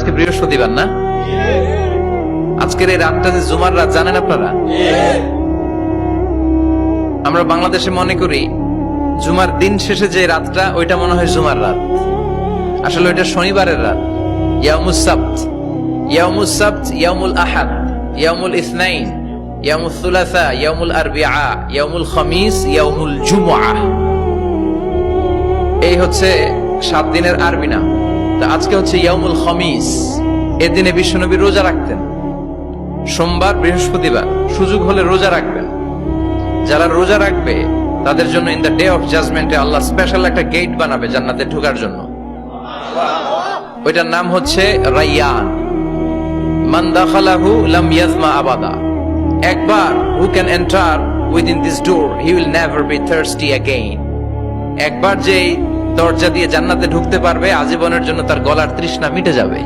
আজকে বৃহস্পতিবার না? আজকের এই রাতটা যে জুমার রাত জানেন আপনারা? আমরা বাংলাদেশে মনে করি জুমার দিন শেষে যে রাতটা ওইটা মনে হয় জুমার রাত, আসলে ওইটা শনিবারের রাত। ইয়াউমুস সাবত, ইয়াউমুস সাবত, ইয়াউমুল আহাদ, ইয়াউমুল ইসনাইন, ইয়াউমুল সুলাসা, ইয়াউমুল আরবিআ, ইয়াউমুল খামিস, ইয়াউমুল জুমআহ। এই হচ্ছে 7 দিনের আরবি নাম। তা আজকে হচ্ছে ইয়াউমুল খামিস। এর দিনে বিশ্বনবী রোজা রাখতেন। সোমবার, বৃহস্পতিবার সুযোগ হলে রোজা রাখবেন। যারা রোজা রাখবে তাদের জন্য ইন দ্য ডে অফ জাজমেন্টে আল্লাহ স্পেশাল একটা গেট বানাবে জান্নাতে ঢোকার জন্য। ওইটার নাম হচ্ছে রাইয়ান। মান দাখালাহু লাম ইয়াজমা আবাদা। একবার who can enter within this door he will never be thirsty again. একবার যে দরজা দিয়ে জান্নাতে ঢুকতে পারবে আজীবনের জন্য তার গলার তৃষ্ণা মিটে যাবে।